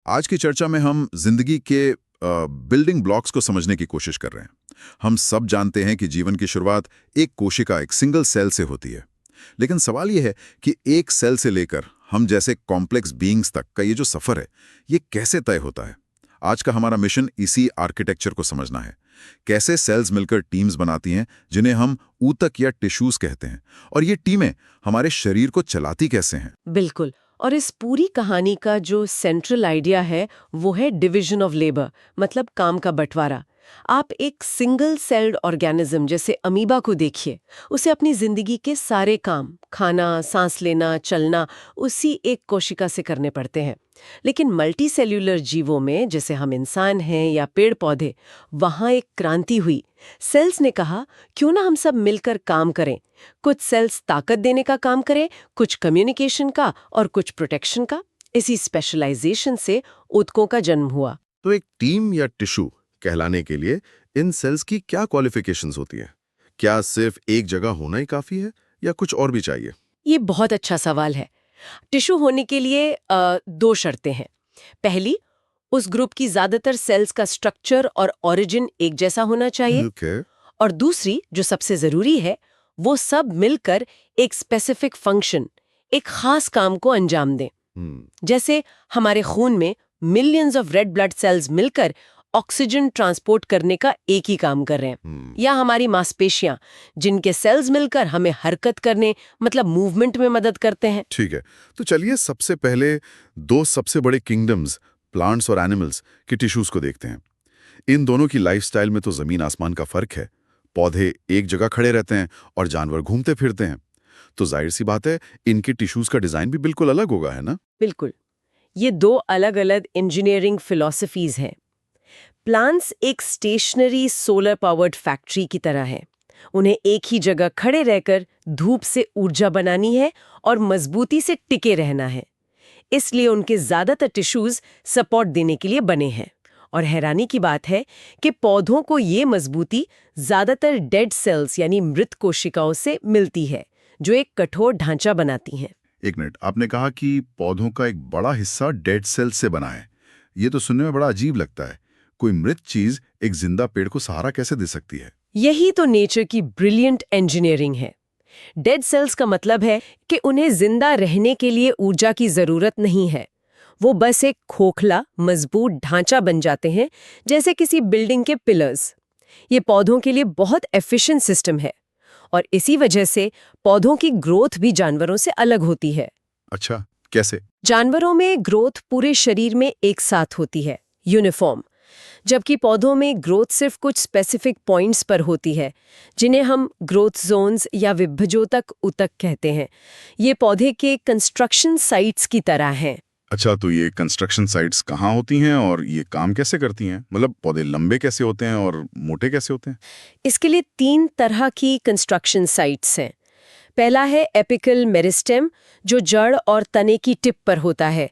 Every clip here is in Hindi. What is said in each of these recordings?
आज की चर्चा में हम जिंदगी के बिल्डिंग ब्लॉक्स को समझने की कोशिश कर रहे हैं। हम सब जानते हैं कि जीवन की शुरुआत एक कोशिका, एक सिंगल सेल से होती है। लेकिन सवाल यह है कि एक सेल से लेकर हम जैसे कॉम्प्लेक्स बीइंग्स तक का ये जो सफर है, ये कैसे तय होता है। आज का हमारा मिशन इसी आर्किटेक्चर को समझना है। कैसे सेल्स मिलकर टीम्स बनाती हैं जिन्हें हम ऊतक या टिश्यूज कहते हैं, और ये टीमें हमारे शरीर को चलाती कैसे हैं। बिल्कुल। और इस पूरी कहानी का जो सेंट्रल आइडिया है वो है डिवीजन ऑफ लेबर, मतलब काम का बंटवारा। आप एक सिंगल सेल्ड ऑर्गेनिज्म जैसे अमीबा को देखिए। उसे अपनी जिंदगी के सारे काम, खाना, सांस लेना, चलना, उसी एक कोशिका से करने पड़ते हैं। लेकिन मल्टी सेल्यूलर जीवों में, जैसे हम इंसान हैं या पेड़ पौधे, वहां एक क्रांति हुई। सेल्स ने कहा, क्यों ना हम सब मिलकर काम करें। कुछ सेल्स ताकत देने का काम करें, कुछ कम्युनिकेशन का और कुछ प्रोटेक्शन का। इसी स्पेशलाइजेशन से ऊतकों का जन्म हुआ। तो एक टीम या टिश्यू कहलाने के लिए इन सेल्स की क्या क्वालिफिकेशंस होती हैं? क्या सिर्फ एक जगह होना ही काफी है या कुछ और भी चाहिए? ये बहुत अच्छा सवाल है। टिश्यू होने के लिए दो शर्तें हैं। पहली, उस ग्रुप की ज्यादातर सेल्स का स्ट्रक्चर और ओरिजिन एक जैसा होना चाहिए। ओके। और दूसरी, जो सबसे जरूरी है, वो सब मिलकर एक स्पेसिफिक फंक्शन, एक खास काम को अंजाम दें। जैसे हमारे खून में millions of red blood cells मिलकर ऑक्सीजन ट्रांसपोर्ट करने का एक ही काम कर रहे हैं। या हमारी मांसपेशियां, जिनके सेल्स मिलकर हमें हरकत करने, मतलब मूवमेंट में मदद करते हैं। ठीक है, तो चलिए सबसे पहले दो सबसे बड़े किंगडम्स, प्लांट्स और एनिमल्स के टिश्यूज को देखते हैं। इन दोनों की लाइफस्टाइल में तो जमीन आसमान का फर्क है। पौधे एक जगह खड़े रहते हैं और जानवर घूमते फिरते हैं। तो जाहिर सी बात है, इनके टिश्यूज का डिजाइन भी बिल्कुल अलग होगा, है ना? बिल्कुल। ये दो अलग अलग इंजीनियरिंग फिलॉसफीज हैं। प्लांट्स एक स्टेशनरी सोलर पावर्ड फैक्ट्री की तरह हैं। उन्हें एक ही जगह खड़े रहकर धूप से ऊर्जा बनानी है और मजबूती से टिके रहना है। इसलिए उनके ज्यादातर टिश्यूज सपोर्ट देने के लिए बने हैं। और हैरानी की बात है कि पौधों को ये मजबूती ज्यादातर डेड सेल्स यानी मृत कोशिकाओं से मिलती है, जो एक कठोर ढांचा बनाती हैं। एक मिनट, आपने कहा कि पौधों का एक बड़ा हिस्सा डेड सेल से बना है। ये तो सुनने में बड़ा अजीब लगता है। कोई मृत चीज एक जिंदा पेड़ को सहारा कैसे दे सकती है? यही तो नेचर की ब्रिलियंट इंजीनियरिंग है। डेड सेल्स का मतलब है कि उन्हें जिंदा रहने के लिए ऊर्जा की जरूरत नहीं है। वो बस एक खोखला, मजबूत ढांचा बन जाते हैं, जैसे किसी बिल्डिंग के पिलर्स। ये पौधों के लिए बहुत एफिशिएंट सिस्टम है। और इसी वजह से पौधों की ग्रोथ भी जानवरों से अलग होती है। अच्छा, कैसे? जानवरों में ग्रोथ पूरे शरीर में एक साथ होती है, यूनिफॉर्म। जबकि पौधों में ग्रोथ सिर्फ कुछ स्पेसिफिक पॉइंट्स पर होती है, जिन्हें हम ग्रोथ जोन्स या विभजोतक ऊतक कहते हैं। ये पौधे के कंस्ट्रक्शन साइट्स की तरह हैं। अच्छा, तो ये कंस्ट्रक्शन साइट्स कहाँ होती हैं और ये काम कैसे करती हैं? मतलब पौधे लंबे कैसे होते हैं और मोटे कैसे होते हैं? इसके लिए 3 तरह की कंस्ट्रक्शन साइट्स हैं। पहला है एपिकल मेरिस्टेम, जो जड़ और तने की टिप पर होता है।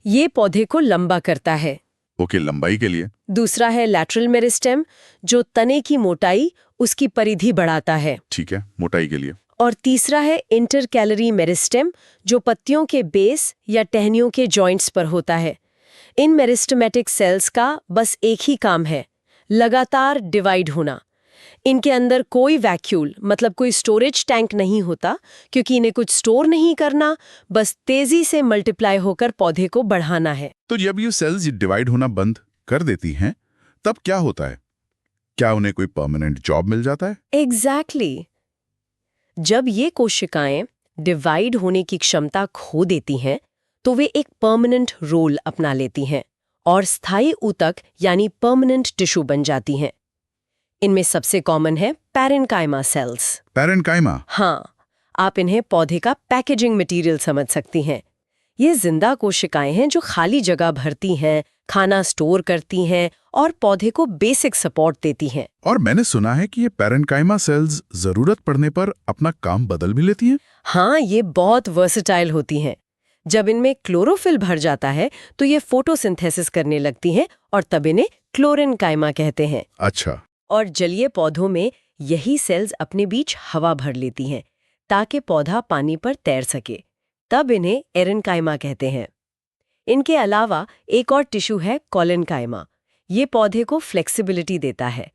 ये पौधे को लंबा करता है। ओके, लंबाई के लिए। दूसरा है लैटरल मेरिस्टेम, जो तने की मोटाई, उसकी परिधि बढ़ाता है। ठीक है, मोटाई के लिए। और तीसरा है इंटरकैलरी मेरिस्टेम, जो पत्तियों के बेस या टहनियों के जॉइंट्स पर होता है। इन मेरिस्टेमेटिक सेल्स का बस एक ही काम है, लगातार डिवाइड होना। इनके अंदर कोई वैक्यूल, मतलब कोई स्टोरेज टैंक नहीं होता, क्योंकि इन्हें कुछ स्टोर नहीं करना, बस तेजी से मल्टीप्लाई होकर पौधे को बढ़ाना है। तो जब ये सेल्स डिवाइड होना बंद कर देती हैं, तब क्या होता है? क्या उन्हें कोई परमानेंट जॉब मिल जाता है? एग्जैक्टली। जब ये कोशिकाएं डिवाइड होने की क्षमता खो देती हैं, तो वे एक परमानेंट रोल अपना लेती हैं और स्थायी ऊतक यानी परमानेंट टिश्यू बन जाती हैं। इनमें सबसे कॉमन है पैरेन्काइमा सेल्स। पैरेन्काइमा? हाँ, आप इन्हें पौधे का पैकेजिंग मटेरियल समझ सकती हैं। ये जिंदा कोशिकाएं हैं जो खाली जगह भरती हैं, खाना स्टोर करती हैं और पौधे को बेसिक सपोर्ट देती हैं। और मैंने सुना है कि ये पैरेन्काइमा सेल्स जरूरत पड़ने पर अपना काम बदल भी लेती हैं। हाँ, ये बहुत वर्सेटाइल होती हैं। जब इनमें क्लोरोफिल भर जाता है तो ये फोटोसिंथेसिस करने लगती हैं और तब इन्हें क्लोरेन्काइमा कहते हैं। अच्छा। और जलीय पौधों में यही सेल्स अपने बीच हवा भर लेती हैं ताकि पौधा पानी पर तैर सके। तब इन्हें एरेन्काइमा कहते हैं। इनके अलावा एक और टिश्यू है कॉलेनकाइमा। ये पौधे को फ्लेक्सिबिलिटी देता है।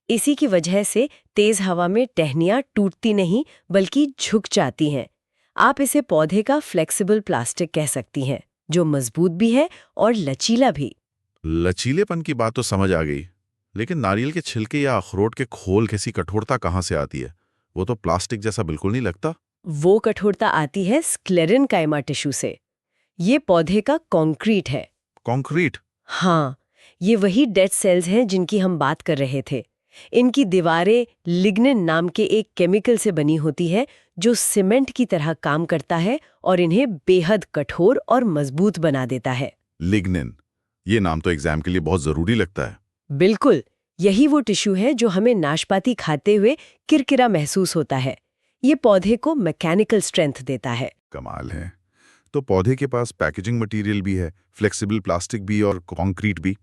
इसी की वजह से तेज हवा में टहनियाँ टूटती नहीं बल्कि झुक जाती हैं। आप इसे पौधे का फ्लेक्सिबल प्लास्टिक कह सकती हैं, जो मजबूत भी है और लचीला भी। लचीलेपन की बात तो समझ आ गई, लेकिन नारियल के छिलके या अखरोट के खोल कैसी कठोरता कहाँ से आती है? वो तो प्लास्टिक जैसा बिल्कुल नहीं लगता। वो कठोरता आती है स्क्लेरेनकाइमा टिश्यू से। ये पौधे का कंक्रीट है। कंक्रीट? हाँ, ये वही डेड सेल्स हैं जिनकी हम बात कर रहे थे। इनकी दीवारें लिग्निन नाम के एक केमिकल से बनी होती है जो सीमेंट की तरह काम करता है और इन्हें बेहद कठोर और मजबूत बना देता है। लिग्निन, ये नाम तो एग्जाम के लिए बहुत जरूरी लगता है। बिल्कुल, यही वो टिश्यू है जो हमें नाशपाती खाते हुए किरकिरा महसूस होता है। ये पौधे को मैकेनिकल स्ट्रेंथ देता है। कमाल है। तो पौधे के पास पैकेजिंग मटेरियल भी है, फ्लेक्सिबल प्लास्टिक भी और कंक्रीट भी।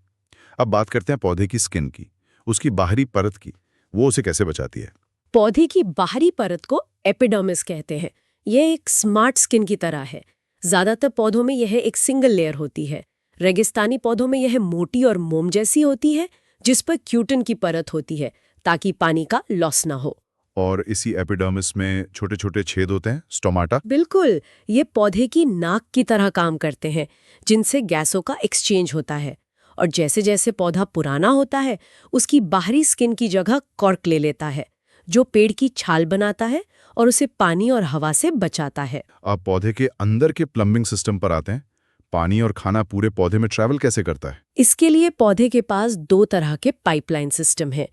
अब बात करते हैं पौधे की स्किन की, उसकी बाहरी परत की। वो उसे कैसे बचाती है? पौधे की बाहरी परत को एपिडर्मिस कहते हैं। यह एक स्मार्ट स्किन की तरह है। ज्यादातर पौधों में यह एक सिंगल लेयर होती है। रेगिस्तानी पौधों में यह मोटी और मोम जैसी होती है, जिस पर क्यूटिन की परत होती है ताकि पानी का लॉस ना हो। और इसी एपिडर्मिस में छोटे छोटे छेद होते हैं, स्टोमाटा। बिल्कुल, ये पौधे की नाक की तरह काम करते हैं, जिनसे गैसों का एक्सचेंज होता है। और जैसे जैसे पौधा पुराना होता है, उसकी बाहरी स्किन की जगह कॉर्क ले लेता है, जो पेड़ की छाल बनाता है और उसे पानी और हवा से बचाता है। अब पौधे के अंदर के प्लम्बिंग सिस्टम पर आते हैं। पानी और खाना पूरे पौधे में ट्रैवल कैसे करता है? इसके लिए पौधे के पास 2 तरह के पाइपलाइन सिस्टम है,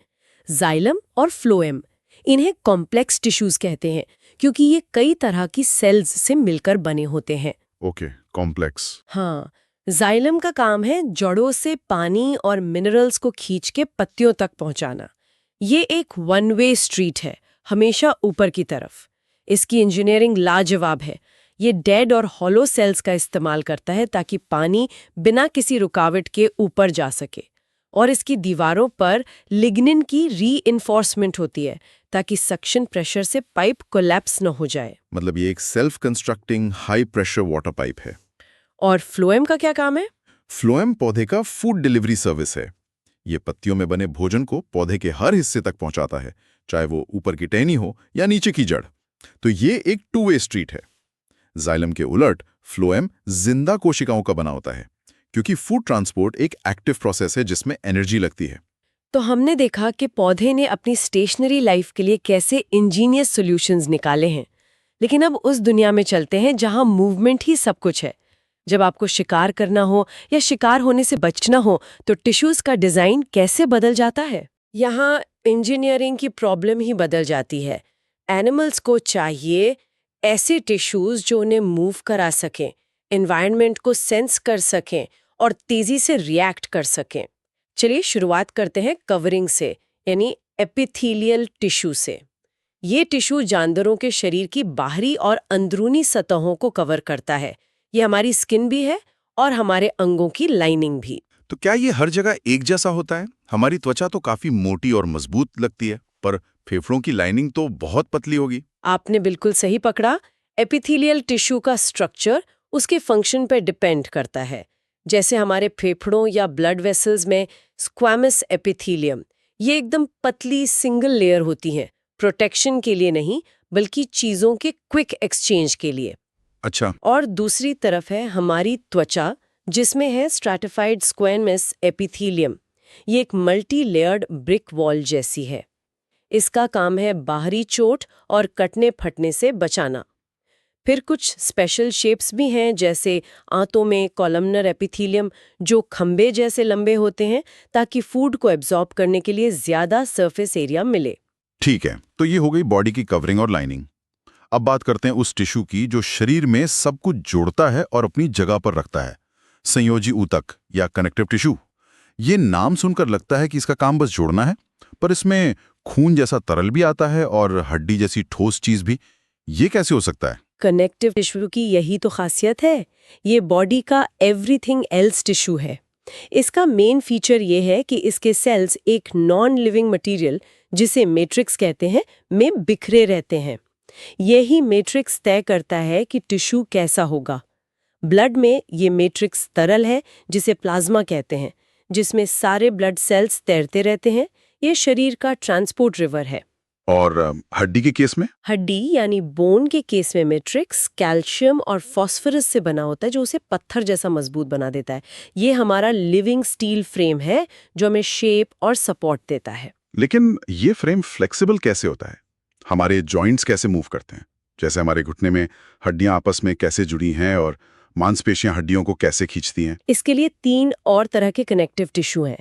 जाइलम और फ्लोएम। इन्हें कॉम्प्लेक्स टिश्यूज कहते हैं क्योंकि ये कई तरह की सेल्स से मिलकर बने होते हैं। Okay, complex. हाँ, जाइलम का काम है जड़ों से पानी और मिनरल्स को खींच के पत्तियों तक पहुंचाना। ये एक वन वे स्ट्रीट है, हमेशा ऊपर की तरफ। इसकी इंजीनियरिंग लाजवाब है। ये डेड और हॉलो सेल्स का इस्तेमाल करता है ताकि पानी बिना किसी रुकावट के ऊपर जा सके। और इसकी दीवारों पर लिग्निन की रीइंफोर्समेंट होती है ताकि सक्शन प्रेशर से पाइप कोलैप्स न हो जाए। मतलब ये एक self constructing high pressure water pipe है। और फ्लोएम का क्या काम है? फ्लोएम पौधे का फूड डिलीवरी सर्विस है। ये पत्तियों में बने भोजन को पौधे के हर हिस्से तक पहुंचाता है, चाहे वो ऊपर की टहनी हो या नीचे की जड़। तो ये एक 2 वे स्ट्रीट है। जाइलम के उलट फ्लोएम जिंदा कोशिकाओं का बना होता है, क्योंकि फूड ट्रांसपोर्ट एक एक्टिव प्रोसेस है जिसमें एनर्जी लगती है। तो हमने देखा कि पौधे ने अपनी स्टेशनरी लाइफ के लिए कैसे इंजीनियस सॉल्यूशंस निकाले हैं। लेकिन अब उस दुनिया में चलते हैं जहां मूवमेंट ही सब कुछ है। जब आपको शिकार करना हो या शिकार होने से बचना हो, तो टिश्यूज का डिजाइन कैसे बदल जाता है? यहाँ इंजीनियरिंग की प्रॉब्लम ही बदल जाती है। एनिमल्स को चाहिए ऐसे टिश्यूज जो उन्हें मूव करा सकें, एनवायरनमेंट को सेंस कर सकें और तेजी से रिएक्ट कर सकें। चलिए शुरुआत करते हैं कवरिंग से, यानी एपिथेलियल टिश्यू से। ये टिश्यू जानवरों के शरीर की बाहरी और अंदरूनी सतहों को कवर करता है। ये हमारी स्किन भी है और हमारे अंगों की लाइनिंग भी। तो क्या ये हर जगह एक जैसा होता है? हमारी त्वचा तो काफी मोटी और मजबूत लगती है, पर फेफड़ों की लाइनिंग तो बहुत पतली होगी। आपने बिल्कुल सही पकड़ा। एपिथेलियल टिश्यू का स्ट्रक्चर उसके फंक्शन पर डिपेंड करता है। जैसे हमारे फेफड़ों या ब्लड वेसल्स में स्क्वैमस एपिथेलियम, ये एकदम पतली सिंगल लेयर होती हैं, प्रोटेक्शन के लिए नहीं बल्कि चीजों के क्विक एक्सचेंज के लिए। अच्छा। और दूसरी तरफ है हमारी त्वचा, जिसमें है स्ट्रैटिफाइड स्क्वैमस एपिथेलियम। ये एक मल्टी लेयर्ड ब्रिक वॉल जैसी है। इसका काम है बाहरी चोट और कटने फटने से बचाना। फिर कुछ स्पेशल शेप्स भी हैं, जैसे आंतों में कॉलमनर एपिथेलियम, जो खंबे जैसे लंबे होते हैं ताकि फूड को एब्जॉर्ब करने के लिए ज्यादा सरफेस एरिया मिले। ठीक है, तो ये हो गई बॉडी की कवरिंग और लाइनिंग। अब बात करते हैं उस टिश्यू की जो शरीर में सब कुछ जोड़ता है और अपनी जगह पर रखता है, संयोजी ऊतक या कनेक्टिव टिश्यू। ये नाम सुनकर लगता है कि इसका काम बस जोड़ना है, पर इसमें खून जैसा तरल भी आता है और हड्डी जैसी ठोस चीज भी। ये कैसे हो सकता है? कनेक्टिव टिश्यू की यही तो खासियत है। ये बॉडी का एवरीथिंग एल्स टिश्यू है। इसका मेन फीचर ये है कि इसके सेल्स एक नॉन लिविंग मटेरियल, जिसे मैट्रिक्स कहते हैं, में बिखरे रहते हैं। यही मैट्रिक्स तय करता है कि टिश्यू कैसा होगा। ब्लड में ये मैट्रिक्स तरल है जिसे प्लाज्मा कहते हैं, जिसमें सारे ब्लड सेल्स तैरते रहते हैं। ये शरीर का ट्रांसपोर्ट रिवर है। और हड्डी के केस में? हड्डी यानी बोन के केस में मैट्रिक्स कैल्शियम और फास्फोरस से बना होता है, जो उसे पत्थर जैसा मजबूत बना देता है। ये हमारा लिविंग स्टील फ्रेम है जो हमें शेप और सपोर्ट देता है। लेकिन ये फ्रेम फ्लेक्सिबल कैसे होता है? हमारे जॉइंट्स कैसे मूव करते हैं? जैसे हमारे घुटने में हड्डियां आपस में कैसे जुड़ी हैं और मांसपेशियां हड्डियों को कैसे खींचती हैं? इसके लिए 3 और तरह के कनेक्टिव टिश्यू हैं।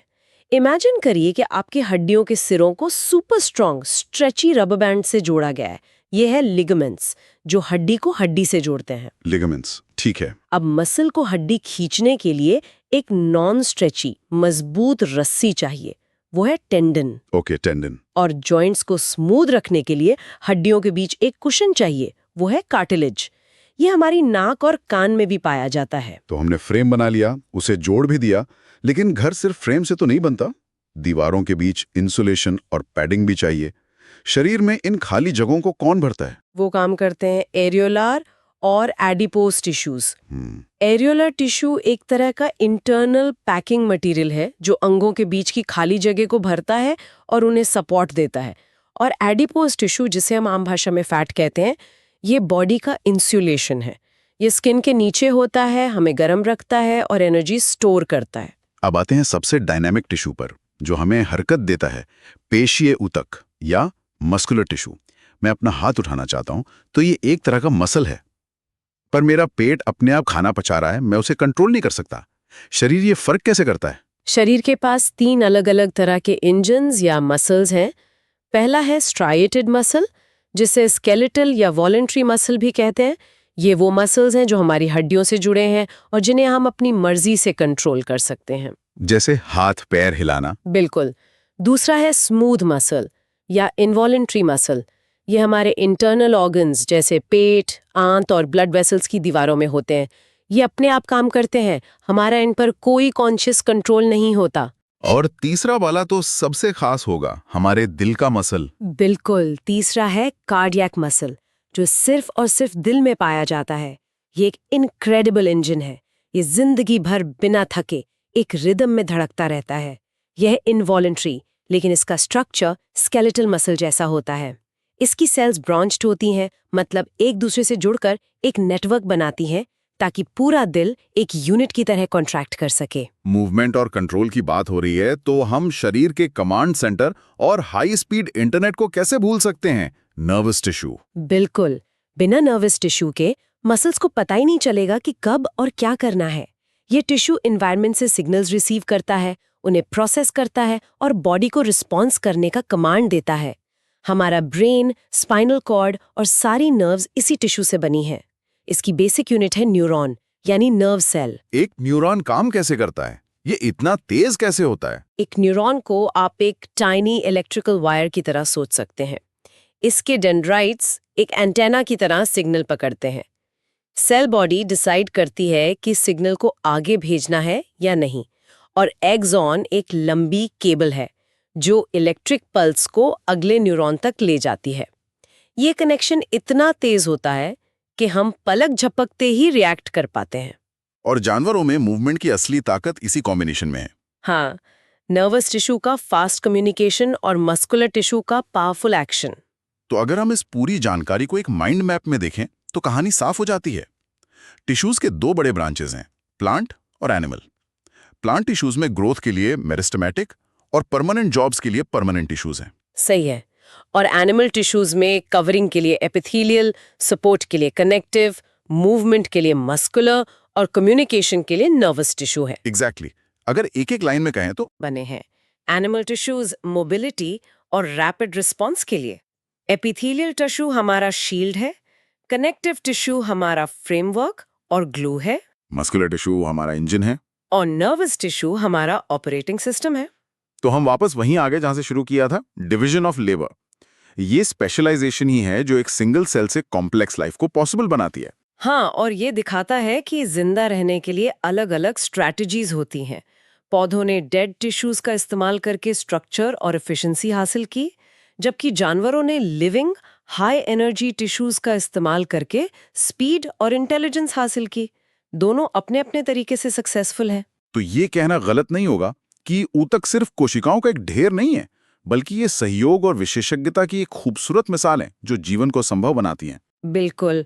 इमेजिन करिए कि आपकी हड्डियों के सिरों को super strong stretchy rubber band से जोड़ा गया है। ये है लिगामेंट्स, जो हड्डी को हड्डी से जोड़ते हैं। लिगामेंट्स, ठीक है। अब मसल को हड्डी खींचने के लिए एक नॉन स्ट्रेची मजबूत रस्सी चाहिए, वो है टेंडन। Okay, tendon. और जॉइंट्स को स्मूथ रखने के लिए हड्डियों के बीच एक कुशन चाहिए, वो है कार्टिलेज। ये हमारी नाक और कान में भी पाया जाता है। तो हमने फ्रेम बना लिया, उसे जोड़ भी दिया, लेकिन घर सिर्फ फ्रेम से तो नहीं बनता। दीवारों के बीच इंसुलेशन और पैडिंग भी चाहिए। शरीर में इन खाली जगहों को कौन भरता है? वो काम करते हैं एरियोलर और एडिपोज टिश्यूज। एरियोलर टिश्यू एक तरह का इंटरनल पैकिंग मटेरियल है जो अंगों के बीच की खाली जगह को भरता है और उन्हें सपोर्ट देता है। और एडिपोज टिश्यू, जिसे हम आम भाषा में फैट कहते हैं, ये बॉडी का इंसुलेशन है। ये स्किन के नीचे होता है, हमें गर्म रखता है और एनर्जी स्टोर करता है। अब आते हैं सबसे डायनामिक टिश्यू पर, जो हमें हरकत देता है, पेशीय ऊतक या मस्कुलर टिश्यू। मैं अपना हाथ उठाना चाहता हूं तो ये एक तरह का मसल है, पर मेरा पेट अपने आप खाना पचा रहा है, मैं उसे कंट्रोल नहीं कर सकता। शरीर ये फर्क कैसे करता है? शरीर के पास 3 अलग-अलग तरह के इंजन्स या मसल्स हैं। पहला है स्ट्राइएटेड मसल, जिसे स्केलेटल या वॉलंटरी मसल भी कहते हैं। ये वो मसल्स हैं जो हमारी हड्डियों से जुड़े हैं और जिन्हें हम अपनी मर्जी से कंट्रोल कर सकते हैं, जैसे हाथ पैर हिलाना। बिल्कुल। दूसरा है स्मूथ मसल या इनवॉलंटरी मसल। ये हमारे इंटरनल ऑर्गन्स जैसे पेट, आंत और ब्लड वेसल्स की दीवारों में होते हैं। ये अपने आप काम करते हैं, हमारा इन पर कोई कॉन्शियस कंट्रोल नहीं होता। और तीसरा वाला तो सबसे खास होगा, हमारे दिल का मसल। बिल्कुल, तीसरा है कार्डियक मसल, जो सिर्फ और सिर्फ दिल में पाया जाता है। ये एक इनक्रेडिबल इंजन है। ये जिंदगी भर बिना थके एक रिदम में धड़कता रहता है। यह है इनवॉलंटरी, लेकिन इसका स्ट्रक्चर स्केलेटल मसल जैसा होता है। इसकी सेल्स ब्रांच्ड होती हैं, मतलब एक दूसरे से जुड़कर एक नेटवर्क बनाती हैं ताकि पूरा दिल एक यूनिट की तरह कॉन्ट्रैक्ट कर सके। मूवमेंट और कंट्रोल की बात हो रही है तो हम शरीर के कमांड सेंटर और हाई स्पीड इंटरनेट को कैसे भूल सकते हैं? Nervous tissue. बिल्कुल, बिना नर्वस टिश्यू के मसल्स को पता ही नहीं चलेगा कि कब और क्या करना है। ये टिश्यू एनवायरनमेंट से सिग्नल्स रिसीव करता है, उन्हें प्रोसेस करता है और बॉडी को रिस्पॉन्स करने का कमांड देता है। हमारा ब्रेन, स्पाइनल कॉर्ड और सारी नर्व्स इसी टिश्यू से बनी है। इसकी बेसिक यूनिट है न्यूरॉन, यानी नर्व सेल। एक न्यूरॉन काम कैसे करता है? ये इतना तेज कैसे होता है? एक न्यूरॉन को आप एक टाइनी इलेक्ट्रिकल वायर की तरह सोच सकते हैं। इसके डेंड्राइट्स एक एंटेना की तरह सिग्नल पकड़ते हैं। सेल बॉडी डिसाइड करती है कि सिग्नल को आगे भेजना है या नहीं, और एक्सॉन एक लंबी केबल है जो इलेक्ट्रिक पल्स को अगले न्यूरॉन तक ले जाती है। ये कनेक्शन इतना तेज होता है कि हम पलक झपकते ही रिएक्ट कर पाते हैं। और जानवरों में मूवमेंट की असली ताकत इसी कॉम्बिनेशन में है। हाँ, नर्वस टिश्यू का फास्ट कम्युनिकेशन और मस्कुलर टिश्यू का पावरफुल एक्शन। तो अगर हम इस पूरी जानकारी को एक माइंड मैप में देखें तो कहानी साफ हो जाती है। टिश्यूज के 2 बड़े ब्रांचेस हैं, प्लांट और एनिमल। प्लांट टिश्यूज में ग्रोथ के लिए मेरिस्टेमेटिक और परमानेंट जॉब्स के लिए परमानेंट टिश्यूज हैं। सही है। और एनिमल टिश्यूज में कवरिंग के लिए एपिथेलियल, सपोर्ट के लिए कनेक्टिव, मूवमेंट के लिए मस्कुलर और कम्युनिकेशन के लिए नर्वस टिश्यू है। एग्जैक्टली। अगर एक एक लाइन में कहें तो बने हैं एनिमल टिश्यूज मोबिलिटी और रैपिड रिस्पॉन्स के लिए, एपिथेलियल टिश्यू हमारा शील्ड है, कनेक्टिव टिश्यू हमारा फ्रेमवर्क और ग्लू है, मस्कुलर टिश्यू हमारा इंजन है, और नर्वस टिश्यू हमारा ऑपरेटिंग सिस्टम है। तो हम वापस वहीं आ गए जहां से शुरू किया था, डिवीजन ऑफ लेबर। ये स्पेशलाइजेशन ही है जो एक सिंगल सेल से कॉम्प्लेक्स लाइफ को पॉसिबल बनाती है। हाँ, और ये दिखाता है कि जिंदा रहने के लिए अलग-अलग स्ट्रैटेजीज होती हैं। पौधों ने डेड टिश्यूज का इस्तेमाल करके स्ट्रक्चर और एफिशिएंसी हासिल की, जबकि जानवरों ने लिविंग हाई एनर्जी टिश्यूज का इस्तेमाल करके स्पीड और इंटेलिजेंस हासिल की। दोनों अपने अपने तरीके से सक्सेसफुल हैं। तो ये कहना गलत नहीं होगा कि ऊतक सिर्फ कोशिकाओं का एक ढेर नहीं है, बल्कि ये सहयोग और विशेषज्ञता की एक खूबसूरत मिसाल है जो जीवन को संभव बनाती हैं। बिल्कुल।